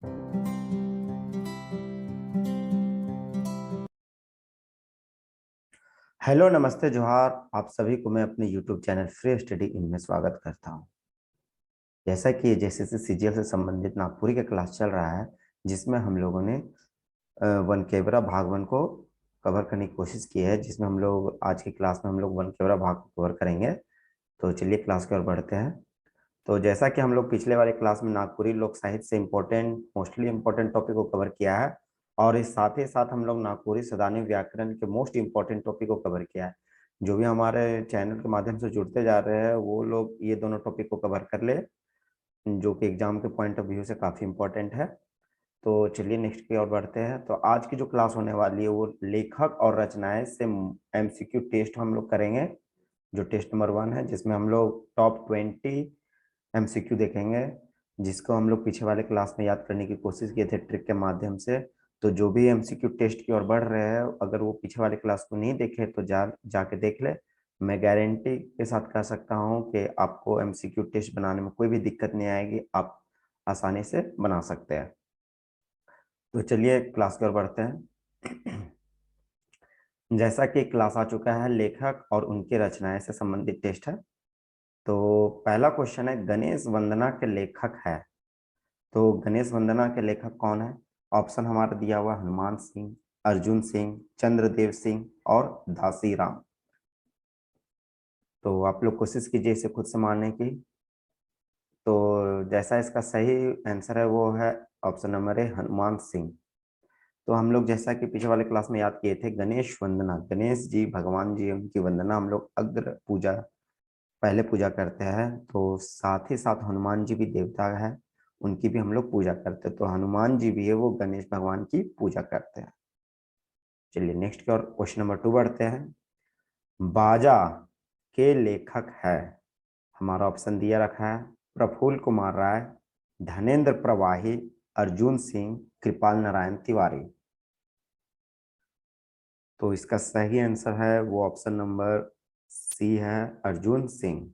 Hello, नमस्ते, जोहार। आप सभी को मैं अपने YouTube channel free study in में स्वागत करता हूं। जैसा कि जेएसएससी सीजीएल से संबंधित नागपुरी का क्लास चल रहा है, जिसमें हम लोगों ने वनकेवरा भाग वन को कवर करने की कोशिश की है, जिसमें हम लोग आज की क्लास में हम लोग वनकेवरा भाग को कवर करेंगे। तो चलिए क्लास की ओर बढ़ते हैं। तो जैसा कि हम लोग पिछले वाले क्लास में नागपुरी लोक साहित्य से मोस्टली इम्पोर्टेंट टॉपिक को कवर किया है, और इस साथ ही साथ हम लोग नागपुरी सदानी व्याकरण के मोस्ट इम्पोर्टेंट टॉपिक को कवर किया है। जो भी हमारे चैनल के माध्यम से जुड़ते जा रहे हैं वो लोग ये दोनों टॉपिक को कवर कर ले, जो कि एग्जाम के पॉइंट ऑफ व्यू से काफ़ी इंपॉर्टेंट है। तो चलिए नेक्स्ट की ओर बढ़ते हैं। तो आज की जो क्लास होने वाली है वो लेखक और रचनाएं से एमसीक्यू टेस्ट हम लोग करेंगे, जो टेस्ट नंबर 1 है, जिसमें हम लोग टॉप 20 एमसीक्यू देखेंगे, जिसको हम लोग पीछे वाले क्लास में याद करने की कोशिश किए थे ट्रिक के माध्यम से। तो जो भी एमसीक्यू टेस्ट की ओर बढ़ रहे हैं, अगर वो पीछे वाले क्लास को नहीं देखे तो जाके देख ले। मैं गारंटी के साथ कह सकता हूँ कि आपको एमसीक्यू टेस्ट बनाने में कोई भी दिक्कत नहीं आएगी, आप आसानी से बना सकते हैं। तो चलिए क्लास की ओर बढ़ते हैं। जैसा कि क्लास आ चुका है, लेखक और उनकी रचनाएं से संबंधित टेस्ट है। तो पहला क्वेश्चन है, गणेश वंदना के लेखक है। तो गणेश वंदना के लेखक कौन है? ऑप्शन हमारा दिया हुआ हनुमान सिंह, अर्जुन सिंह, चंद्रदेव सिंह और दासी राम। तो आप लोग कोशिश कीजिए इसे खुद से मारने की। तो जैसा इसका सही आंसर है वो है option number A, Hanuman Singh. तो हम लोग जैसा कि पिछले वाले क्लास में याद किए थे, गणेश वंदना, गणेश जी भगवान जी, उनकी वंदना हम लोग अग्र पूजा पहले पूजा करते हैं। तो साथ ही साथ हनुमान जी भी देवता है, उनकी भी हम लोग पूजा करते हैं। तो हनुमान जी भी है वो गणेश भगवान की पूजा करते हैं। चलिए नेक्स्ट की ओर क्वेश्चन नंबर 2 बढ़ते हैं। बाजा के लेखक है, हमारा ऑप्शन दिया रखा है प्रफुल्ल कुमार राय, धनेन्द्र प्रवाही, अर्जुन सिंह, कृपाल नारायण तिवारी। तो इसका सही आंसर है वो ऑप्शन नंबर सी है, अर्जुन सिंह,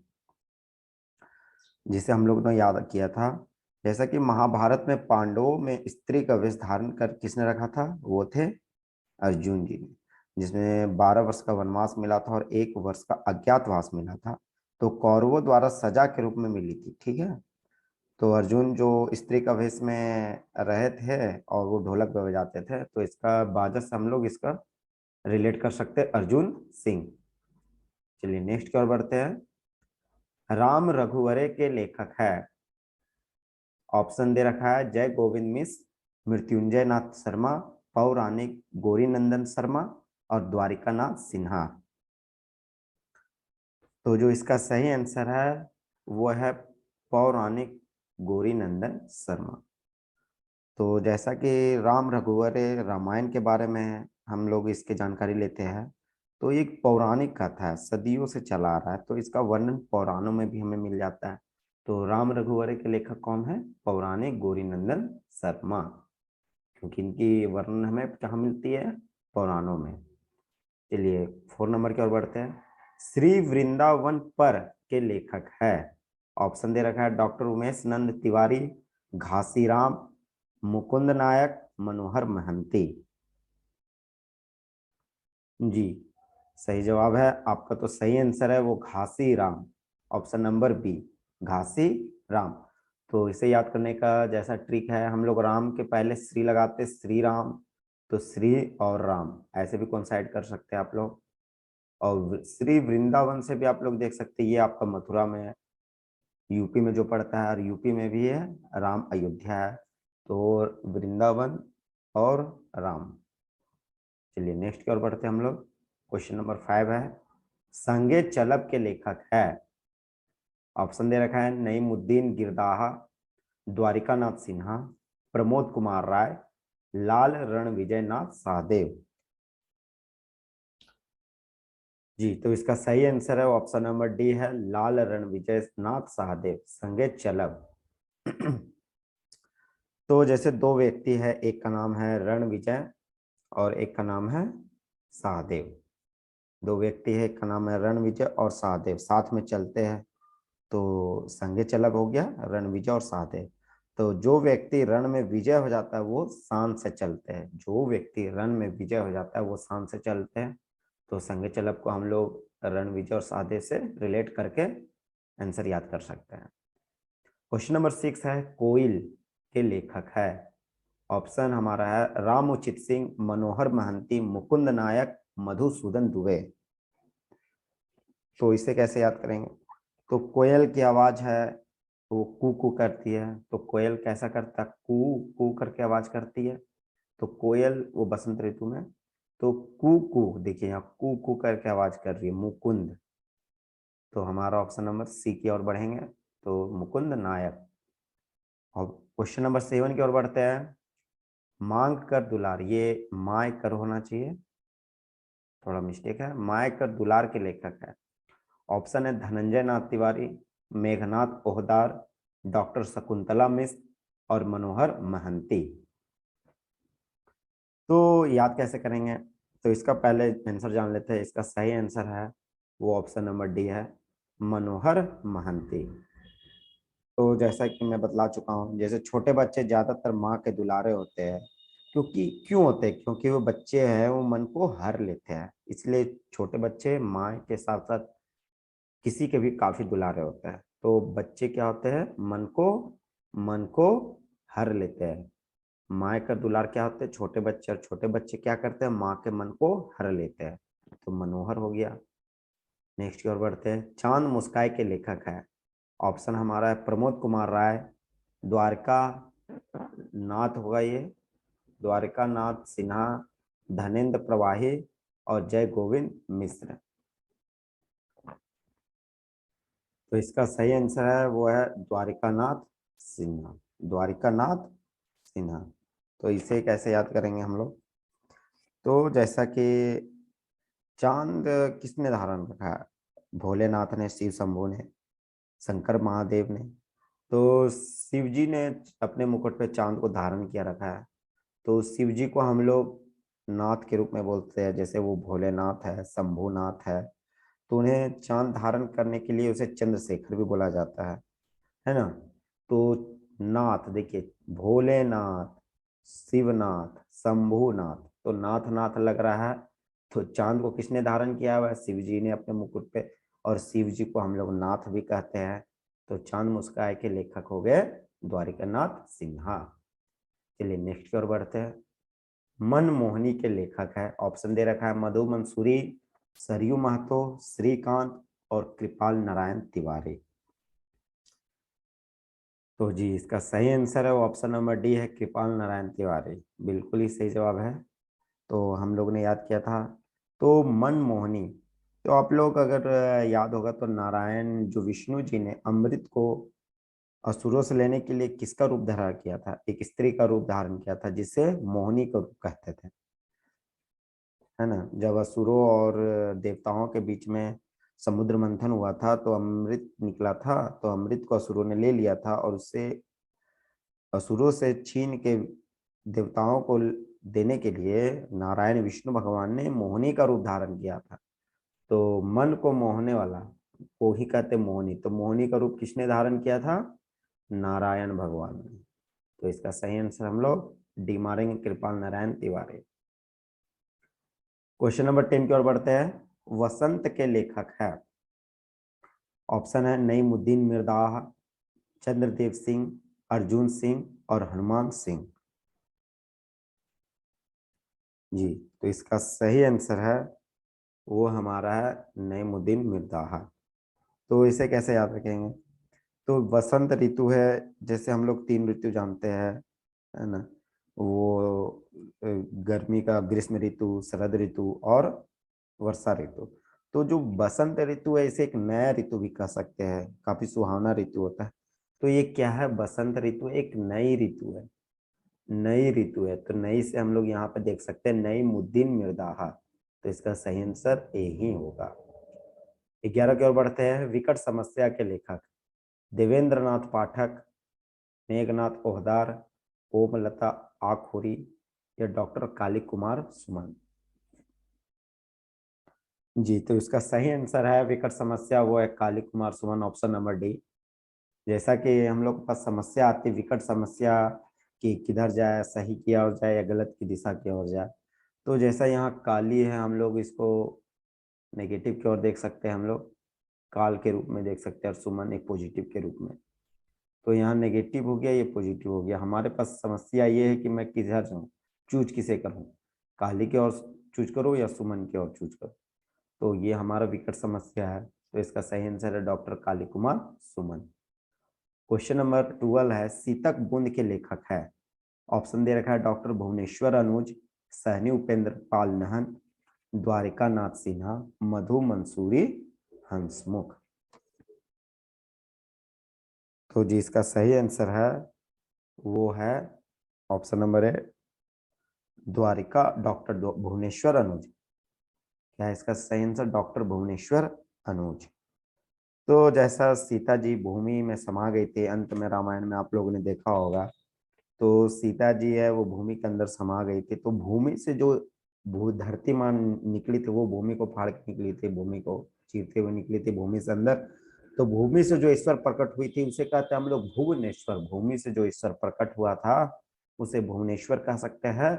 जिसे हम लोग ने याद किया था। जैसा कि महाभारत में पांडवों में स्त्री का वेश धारण कर किसने रखा था? वो थे अर्जुन जी ने, जिसमें 12 वर्ष का वनवास मिला था और 1 वर्ष का अज्ञातवास मिला था। तो कौरवों द्वारा सजा के रूप में मिली थी, ठीक है। तो अर्जुन जो स्त्री का वेश में रहे थे और वो ढोलक बजाते थे, तो इसका बाजत से हम लोग इसका रिलेट कर सकते हैं अर्जुन सिंह। चलिए नेक्स्ट की ओर बढ़ते हैं। राम रघुवरे के लेखक है। ऑप्शन दे रखा है जय गोविंद मिश्र, मृत्युंजय नाथ शर्मा, पौराणिक गौरी नंदन शर्मा और द्वारिका नाथ सिन्हा। तो जो इसका सही आंसर है वो है पौराणिक गौरी नंदन शर्मा। तो जैसा कि राम रघुवर रामायण के बारे में हम लोग इसके जानकारी लेते हैं, तो ये एक पौराणिक कथा है, सदियों से चला आ रहा है, तो इसका वर्णन पुराणों में भी हमें मिल जाता है। तो राम रघुवर के लेखक कौन है? पौराणिक गौरीनंदन शर्मा, क्योंकि इनकी वर्णन हमें कहाँ मिलती है? पुराणों में। चलिए 4 नंबर की ओर बढ़ते हैं। श्री वृंदावन पर के लेखक है। ऑप्शन दे रखा है डॉक्टर उमेश नंद तिवारी, घासीराम, मुकुंद नायक, मनोहर महंती। जी, सही जवाब है आपका। तो सही आंसर है वो घासी राम, ऑप्शन नंबर बी, घासी राम। तो इसे याद करने का जैसा ट्रिक है, हम लोग राम के पहले श्री लगाते, श्री राम। तो श्री और राम ऐसे भी कॉन्साइड कर सकते हैं आप लोग। और श्री वृंदावन से भी आप लोग देख सकते हैं, ये आपका मथुरा में है, यूपी में जो पड़ता है, और यूपी में भी है, राम अयोध्या है। तो वृंदावन और राम। चलिए नेक्स्ट की ओर बढ़ते हैं हम लोग। क्वेश्चन नंबर 5 है, संगे चलब के लेखक है। ऑप्शन दे रखा है नईमुद्दीन गिरदाहा, द्वारिका नाथ सिन्हा, प्रमोद कुमार राय, लाल रणविजय नाथ सहदेव। जी, तो इसका सही आंसर है ऑप्शन नंबर डी है, लाल रणविजय नाथ सहदेव, संगे चलब। तो जैसे दो व्यक्ति है, एक का नाम है रणविजय और एक का नाम है सहदेव। दो व्यक्ति है, एक का नाम है रणविजय और सहदेव, साथ में चलते हैं, तो संगे चलब हो गया रणविजय और सहदेव। तो जो व्यक्ति रण में विजय हो जाता है वो शान से चलते हैं। जो व्यक्ति रण में विजय हो जाता है वो शान से चलते हैं। तो संज्ञा चलब को हम लोग रण विजय और साधे से रिलेट करके आंसर याद कर सकते हैं। क्वेश्चन नंबर 6 है, कोयल के लेखक है। ऑप्शन हमारा है राम उचित सिंह, मनोहर महंती, मुकुंद नायक, मधुसूदन दुबे। तो इसे कैसे याद करेंगे? तो कोयल की आवाज है, वो कू कू करती है, तो कोयल कैसा करता है? कू कू करके आवाज करती है। तो कोयल वो बसंत ऋतु में, तो कू कू, देखिए यहाँ कू कू करके आवाज कर रही है, मुकुंद। तो हमारा ऑप्शन नंबर सी की ओर बढ़ेंगे, तो मुकुंद नायक। और क्वेश्चन नंबर 7 की ओर बढ़ते हैं। मांग कर दुलार, ये माय कर होना चाहिए, थोड़ा मिस्टेक है, माय कर दुलार के लेखक है। ऑप्शन है धनंजय नाथ तिवारी, मेघनाथ पोहदार, डॉक्टर शकुंतला मिश्र और मनोहर महंती। तो याद कैसे करेंगे? तो इसका पहले आंसर जान लेते हैं। इसका सही आंसर है वो ऑप्शन नंबर डी है, मनोहर महंती। तो जैसा कि मैं बतला चुका हूँ, जैसे छोटे बच्चे ज्यादातर माँ के दुलारे होते हैं, क्योंकि क्यों होते हैं? क्योंकि वो बच्चे हैं वो मन को हर लेते हैं, इसलिए छोटे बच्चे माँ के साथ साथ किसी के भी काफी दुलारे होते हैं। तो बच्चे क्या होते हैं? मन को हर लेते हैं। माँ का दुलार क्या होते हैं? छोटे बच्चे। और छोटे बच्चे क्या करते हैं? माँ के मन को हर लेते हैं। तो मनोहर हो गया। नेक्स्ट की ओर बढ़ते हैं। चांद मुस्काए के लेखक है। ऑप्शन हमारा है प्रमोद कुमार राय, द्वारका नाथ होगा ये, द्वारका नाथ सिन्हा, धनेन्द्र प्रवाही और जय गोविंद मिश्र। तो इसका सही आंसर है वो है द्वारिका नाथ सिन्हा, द्वारिका नाथ सिन्हा। तो इसे कैसे याद करेंगे हम लोग? तो जैसा कि चांद किसने धारण रखा है? भोलेनाथ ने, शिव शंभू ने, शंकर महादेव ने। तो शिव जी ने अपने मुकुट पे चांद को धारण किया रखा है। तो शिव जी को हम लोग नाथ के रूप में बोलते हैं, जैसे वो भोलेनाथ है, शंभुनाथ है। तो उन्हें चांद धारण करने के लिए उसे चंद्रशेखर भी बोला जाता है ना? तो नाथ देखिए, भोलेनाथ, शिवनाथ, शंभुनाथ, तो नाथ नाथ लग रहा है। तो चांद को किसने धारण किया हुआ है? शिव जी ने अपने मुकुट पे। और शिव जी को हम लोग नाथ भी कहते हैं। तो चांद मुस्काए के लेखक हो गए द्वारिकानाथ सिन्हा। चलिए नेक्स्ट की ओर बढ़ते हैं। मनमोहनी के लेखक है। ऑप्शन दे रखा है मधु मंसूरी, सरयू महतो, श्रीकांत और कृपाल नारायण तिवारी। तो जी इसका सही आंसर है वो ऑप्शन नंबर डी है, कृपाल नारायण तिवारी। बिल्कुल ही सही जवाब है। तो हम लोग ने याद किया था। तो मनमोहनी, तो आप लोग अगर याद होगा तो नारायण जो विष्णु जी ने अमृत को असुरों से लेने के लिए किसका रूप धारण किया था? एक स्त्री का रूप धारण किया था जिसे मोहिनी का रूप कहते थे, है ना? जब असुरों और देवताओं के बीच में समुद्र मंथन हुआ था तो अमृत निकला था, तो अमृत को असुरों ने ले लिया था और उससे असुरों से छीन के देवताओं को देने के लिए नारायण विष्णु भगवान ने मोहिनी का रूप धारण किया था। तो मन को मोहने वाला को ही कहते मोहिनी। तो मोहिनी का रूप किसने धारण किया था? नारायण भगवान ने। तो इसका सही आंसर हम लोग डी मारेंगे, कृपाल नारायण तिवारी। क्वेश्चन नंबर 10 की ओर बढ़ते हैं। वसंत के लेखक है। ऑप्शन है नईमुद्दीन मिर्दाह, चंद्रदेव सिंह, अर्जुन सिंह और हनुमान सिंह। जी तो इसका सही आंसर है वो हमारा है नईमुद्दीन मिर्दाहा। तो इसे कैसे याद रखेंगे? तो वसंत ऋतु है, जैसे हम लोग 3 ऋतु जानते हैं, है ना? वो गर्मी का ग्रीष्म ऋतु, शरद ऋतु और वर्षा ऋतु। तो जो बसंत ऋतु है इसे एक नया ऋतु भी कह सकते हैं, काफी सुहावना ऋतु होता है। तो ये क्या है? बसंत ऋतु एक नई ऋतु है, नई ऋतु है। तो नई से हम लोग यहाँ पे देख सकते हैं नई मुद्दीन मिर्दाहा। तो इसका सही आंसर ए ही होगा। 11 की ओर बढ़ते हैं। विकट समस्या के लेखक देवेंद्र नाथ पाठक, मेघनाथ ओहदार, ओमलता आखुरी या डॉक्टर काली कुमार सुमन। जी तो इसका सही आंसर है विकट समस्या वो है Kali Kumar Suman, option number D. जैसा कि हम लोग के पास समस्या आती है, विकट समस्या कि किधर जाए, सही की ओर जाए या गलत की दिशा की ओर जाए। तो जैसा यहाँ काली है, हम लोग इसको नेगेटिव की ओर देख सकते हैं, हम लोग काल के रूप में देख सकते हैं, और सुमन एक पॉजिटिव के रूप में। तो यहाँ नेगेटिव हो गया, ये पॉजिटिव हो गया। हमारे पास समस्या ये है कि मैं किधर जाऊँ, चूज किसे करूँ, काली की ओर चूज करूँ या सुमन की ओर चूज करूँ। तो ये हमारा विकट समस्या है। तो इसका सही आंसर है doctor Kali Kumar Suman. Question number 12 है, सीतक बूंद के लेखक है। ऑप्शन दे रखा है डॉक्टर भुवनेश्वर अनुज, सहनी उपेंद्र पाल नहन, द्वारिका नाथ सिन्हा, मधु मंसूरी हंसमुख। तो जी इसका सही आंसर है वो है ऑप्शन नंबर है द्वारिका, डॉक्टर भुवनेश्वर अनुज। क्या है इसका सही आंसर? डॉक्टर भुवनेश्वर अनुज। तो जैसा सीता जी भूमि में समा गई थी, अंत में रामायण में आप लोगों ने देखा होगा, तो सीता जी है वो भूमि के अंदर समा गई थी। तो भूमि से जो भू धरती माँ निकली थी, वो भूमि को फाड़ के निकली थी, भूमि को चीरते हुए निकली थी भूमि से अंदर। तो भूमि से जो ईश्वर प्रकट हुई थी उसे कहते हैं हम लोग भुवनेश्वर। भूमि से जो ईश्वर प्रकट हुआ था उसे भुवनेश्वर कह सकते हैं।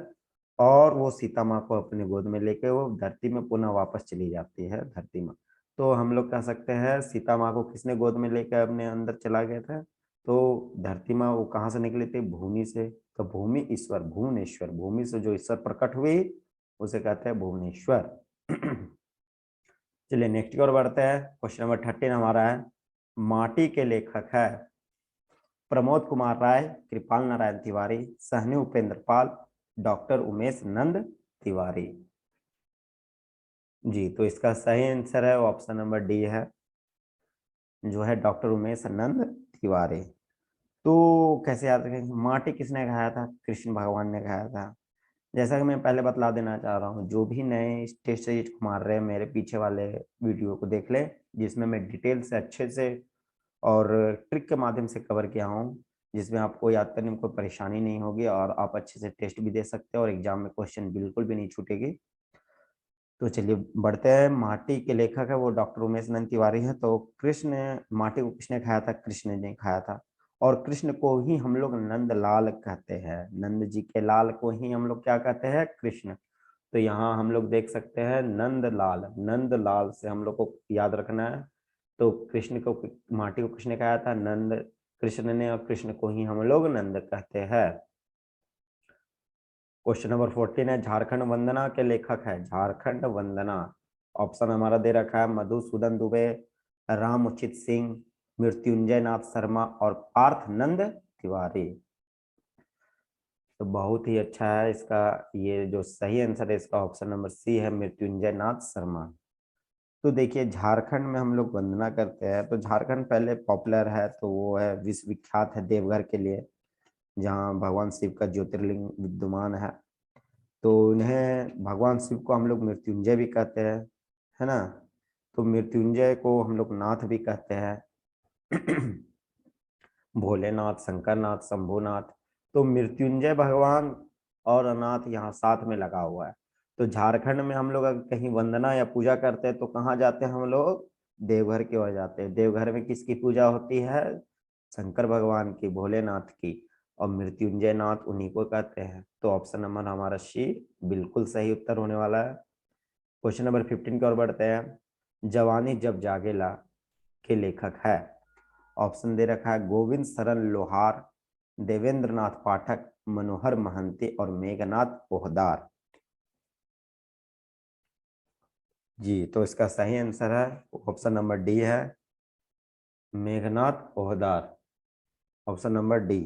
और वो सीता माँ को अपने गोद में लेके वो धरती में पुनः वापस चली जाती है, धरती माँ। तो हम लोग कह सकते हैं सीता माँ को किसने गोद में लेकर अपने अंदर चला गया था? तो धरती माँ वो कहाँ से निकली थी? भूमि से। तो भूमि ईश्वर, भुवनेश्वर, भूमि से जो ईश्वर प्रकट हुई उसे कहते हैं भुवनेश्वर। चलिए नेक्स्ट की ओर बढ़ते हैं। क्वेश्चन नंबर 13 हमारा है, माटी के लेखक है प्रमोद कुमार राय, कृपाल नारायण तिवारी, सहनी उपेंद्र पाल, डॉक्टर उमेश नंद तिवारी। जी तो इसका सही आंसर है ऑप्शन नंबर डी है, जो है डॉक्टर उमेश नंद तिवारी। तो कैसे याद रखेंगे? माटी किसने खाया था? कृष्ण भगवान ने खाया था। जैसा कि मैं पहले बतला देना चाह रहा हूँ, जो भी नए इस टेस्ट सीरीज को मार रहे हैं, मेरे पीछे वाले वीडियो को देख ले, जिसमें मैं डिटेल से अच्छे से और ट्रिक के माध्यम से कवर किया हूँ, जिसमें आपको याद करने में कोई परेशानी नहीं होगी और आप अच्छे से टेस्ट भी दे सकते हो और एग्जाम में क्वेश्चन बिल्कुल भी नहीं छूटेगी। तो चलिए बढ़ते हैं। माटी के लेखक है वो डॉक्टर उमेश नंद तिवारी है। तो कृष्ण, माटी को किसने खाया था? कृष्ण ने खाया था। और कृष्ण को ही हम लोग नंद लाल कहते हैं, नंद जी के लाल को ही हम लोग क्या कहते हैं? कृष्ण। तो यहाँ हम लोग देख सकते हैं नंद लाल, नंद लाल से हम लोग को याद रखना है। तो कृष्ण को, माटी को किसने खाया था? नंद, कृष्ण ने, और कृष्ण को ही हम लोग नंद कहते हैं। क्वेश्चन नंबर 14 है, झारखंड वंदना के लेखक है। झारखंड वंदना, ऑप्शन हमारा दे रखा है मधुसूदन दुबे, राम उचित सिंह, मृत्युंजय नाथ शर्मा और पार्थ नंद तिवारी। तो बहुत ही अच्छा है इसका, ये जो सही आंसर है इसका ऑप्शन नंबर सी है, मृत्युंजय नाथ शर्मा। तो देखिए झारखंड में हम लोग वंदना करते हैं, तो झारखंड पहले पॉपुलर है, तो वो है विश्वविख्यात है देवघर के लिए, जहाँ भगवान शिव का ज्योतिर्लिंग विद्यमान है। तो इन्हें, भगवान शिव को हम लोग मृत्युंजय भी कहते हैं, है ना? तो मृत्युंजय को हम लोग नाथ भी कहते हैं। भोलेनाथ, शंकरनाथ, शंभुनाथ। तो मृत्युंजय भगवान और अनाथ यहाँ साथ में लगा हुआ है। तो झारखंड में हम लोग अगर कहीं वंदना या पूजा करते हैं तो कहाँ जाते हैं हम लोग? देवघर की ओर जाते हैं। देवघर में किसकी पूजा होती है? शंकर भगवान की, भोलेनाथ की। और मृत्युंजय नाथ उन्हीं को कहते हैं। तो ऑप्शन नंबर हमारा सी बिल्कुल सही उत्तर होने वाला है। क्वेश्चन नंबर 15 की ओर बढ़ते हैं। जवानी जब जागेला के लेखक है। ऑप्शन दे रखा है गोविंद सरन लोहार, देवेंद्र नाथ पाठक, मनोहर महंती और मेघनाथ पोहदार। जी तो इसका सही आंसर है ऑप्शन नंबर डी है, मेघनाथ पोहदार, ऑप्शन नंबर डी।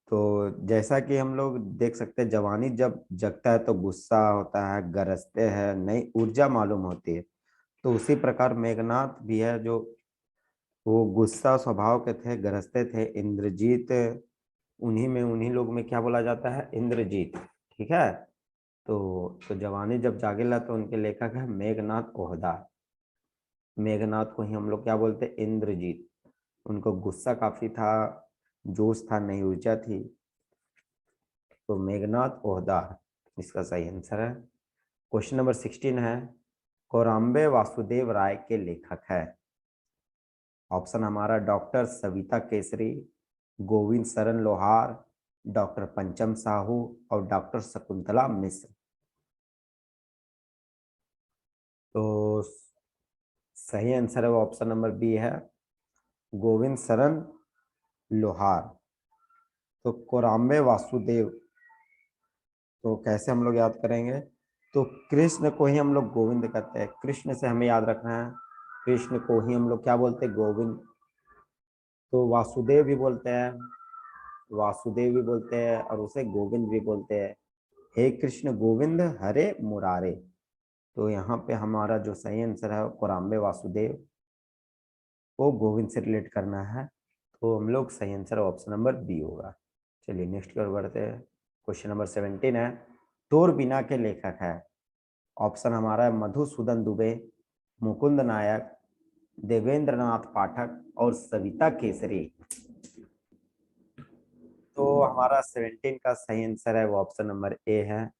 तो जैसा कि हम लोग देख सकते हैं, जवानी जब जगता है तो गुस्सा होता है, गरजते हैं, नई ऊर्जा मालूम होती है। तो उसी प्रकार मेघनाथ भी है, जो वो गुस्सा स्वभाव के थे, गरजते थे। इंद्रजीत, उन्हीं में, उन्हीं लोग में क्या बोला जाता है? इंद्रजीत। ठीक है। तो जवानी जब जागेला तो उनके लेखक है मेघनाथ पोहदार। मेघनाथ को ही हम लोग क्या बोलते हैं? इंद्रजीत। उनको गुस्सा काफी था, जोश था, नई ऊर्जा थी। तो मेघनाथ पोहदार इसका सही आंसर है। क्वेश्चन नंबर 16 है, कोराम्बे वासुदेव राय के लेखक है। ऑप्शन हमारा डॉक्टर सविता केसरी, गोविंद शरण लोहार, डॉक्टर पंचम साहू और डॉक्टर शकुंतला मिश्र। तो सही आंसर है वो ऑप्शन नंबर बी है, गोविंद शरण लोहार। तो कोराम्बे वासुदेव, तो कैसे हम लोग याद करेंगे? तो कृष्ण को ही हम लोग गोविंद कहते हैं, कृष्ण से हमें याद रखना है, कृष्ण को ही हम लोग क्या बोलते हैं? गोविंद। तो वासुदेव भी बोलते हैं, वासुदेव भी बोलते हैं और उसे गोविंद भी बोलते हैं। हे कृष्ण गोविंद हरे मुरारे। तो यहाँ पे हमारा जो सही आंसर है कोराम्बे वासुदेव, वो गोविंद से रिलेट करना है। तो हम लोग सही आंसर ऑप्शन नंबर बी होगा। चलिए नेक्स्ट की ओर बढ़ते हैं। क्वेश्चन नंबर 17 है, तोर बिना के लेखक है। ऑप्शन हमारा है मधुसूदन दुबे, मुकुंद नायक, देवेंद्र नाथ पाठक और सविता केसरी। तो हमारा 17 का सही आंसर है वो ऑप्शन नंबर ए है,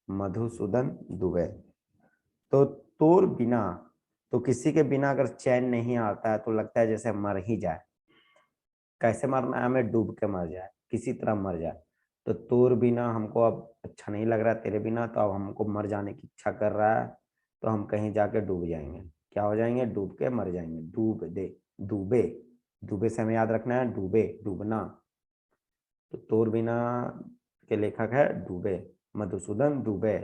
मधुसूदन दुबे। तो तोर बिना, तो किसी के बिना अगर चैन नहीं आता है तो लगता है जैसे मर ही जाए। कैसे मरना है? हमें डूब के मर जाए, किसी तरह मर जाए। तो तोर बिना हमको अब अच्छा नहीं लग रहा तेरे बिना, तो अब हमको मर जाने की इच्छा कर रहा है, तो हम कहीं जाके डूब जाएंगे। क्या हो जाएंगे? डूब के मर जाएंगे। डूब दे, डूबे, डूबे से हमें याद रखना है डूबे, डूबना। तो तोर बिना के लेखक है डूबे, मधुसूदन दुबे।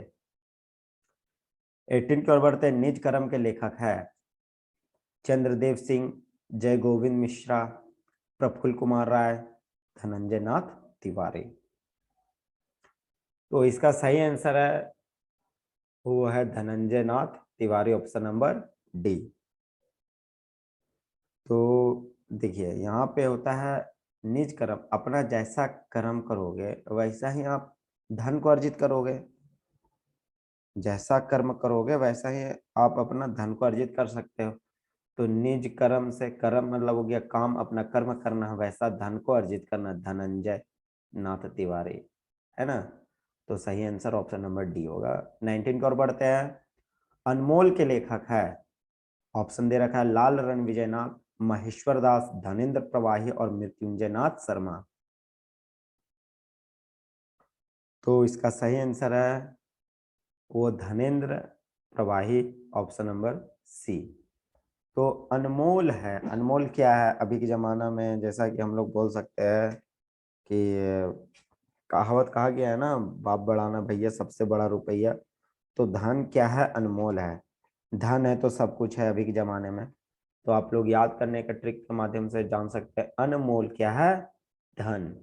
18 की ओर बढ़ते हैं। निज कर्म के लेखक है चंद्रदेव सिंह, जय गोविंद मिश्रा, प्रफुल्ल कुमार राय, धनंजय नाथ तिवारी। तो इसका सही आंसर है वो है धनंजय नाथ तिवारी, ऑप्शन नंबर डी। तो देखिए यहाँ पे होता है निज कर्म, अपना जैसा कर्म करोगे वैसा ही आप धन को अर्जित करोगे। जैसा कर्म करोगे वैसा ही आप अपना धन को अर्जित कर सकते हो। तो निज कर्म से, कर्म मतलब हो गया काम, अपना कर्म करना, वैसा धन को अर्जित करना, धनंजय नाथ तिवारी, है ना। तो सही आंसर ऑप्शन नंबर डी होगा। 19 की ओर बढ़ते हैं। अनमोल के लेखक है, ऑप्शन दे रखा है लाल रणविजय नाथ, महेश्वर दास, धनेन्द्र प्रवाही और मृत्युंजय नाथ शर्मा। तो इसका सही आंसर है वो धनेन्द्र प्रवाही, ऑप्शन नंबर सी। तो अनमोल है, अनमोल क्या है अभी के जमाना में? जैसा कि हम लोग बोल सकते हैं कि कहावत कहा गया है ना, बाप बढ़ाना भैया सबसे बड़ा रुपया। तो धन क्या है? अनमोल है। धन है तो सब कुछ है अभी के जमाने में। तो आप लोग याद करने का ट्रिक के माध्यम से जान सकते हैं अनमोल क्या है? धन।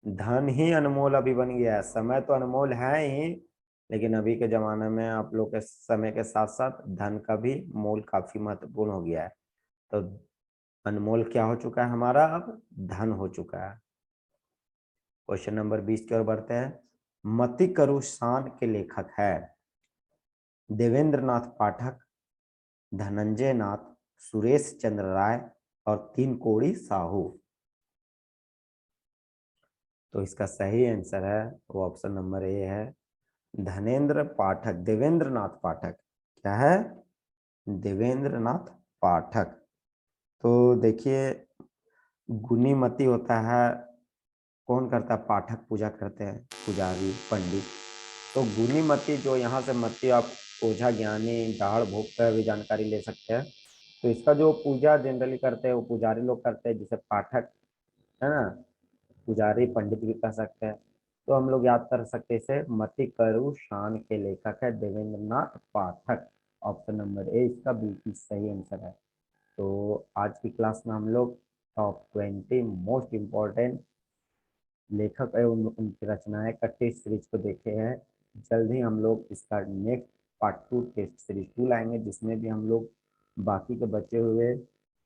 धन ही अनमोल अभी बन गया है। समय तो अनमोल है ही, लेकिन अभी के जमाने में आप लोग के समय के साथ साथ धन का भी मोल काफी महत्वपूर्ण हो गया है। तो अनमोल क्या हो चुका है हमारा? अब धन हो चुका है। क्वेश्चन नंबर 20 की ओर बढ़ते हैं। मति करु शान के लेखक है देवेंद्र नाथ पाठक, धनंजय नाथ, सुरेश चंद्र राय और तीन कोड़ी साहू। तो इसका सही आंसर है वो ऑप्शन नंबर ए है, धनेन्द्र पाठक, देवेंद्र नाथ पाठक। क्या है? देवेंद्र नाथ पाठक। तो देखिए गुनी मती होता है, कौन करता है? पाठक पूजा करते हैं, पुजारी पंडित। तो गुनी मती जो यहाँ से मती आप ओझा ज्ञानी दाढ़ भोग पर भी जानकारी ले सकते हैं। तो इसका जो पूजा जनरली करते हैं वो पुजारी लोग करते हैं, जिसे पाठक, है ना, पुजारी पंडित भी कह सकते हैं। तो हम लोग याद कर सकते हैं इसे, मति करु शान के लेखक है देवेंद्र नाथ पाठक। ऑप्शन नंबर ए इसका बिल्कुल सही आंसर है। तो आज की क्लास में हम लोग टॉप 20 मोस्ट इम्पोर्टेंट लेखक एवं उनकी रचनाएं का टेस्ट सीरीज को देखे हैं। जल्द ही हम लोग इसका नेक्स्ट पार्ट 2 टेस्ट सीरीज 2 लाएंगे, जिसमें भी हम लोग बाकी के बचे हुए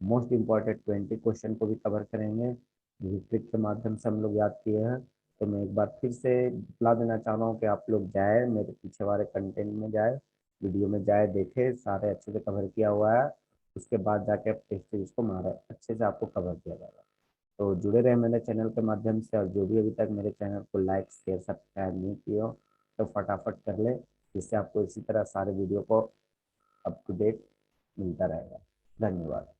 मोस्ट इम्पॉर्टेंट 20 क्वेश्चन को भी कवर करेंगे, जो ट्रिक के माध्यम से हम लोग याद किए हैं। तो मैं एक बार फिर से बता देना चाह रहा हूँ कि आप लोग जाए मेरे पीछे वाले कंटेंट में जाए, वीडियो में जाए, देखे, सारे अच्छे से कवर किया हुआ है। उसके बाद जाके आप टेस्ट सीरीज को मारे, अच्छे से आपको कवर किया जाएगा। तो जुड़े रहे मेरे चैनल के माध्यम से, और जो भी अभी तक मेरे चैनल को लाइक शेयर सब्सक्राइब नहीं किए हो तो फटाफट कर ले, जिससे आपको इसी तरह सारे वीडियो को अप टू डेट मिलता रहेगा। धन्यवाद।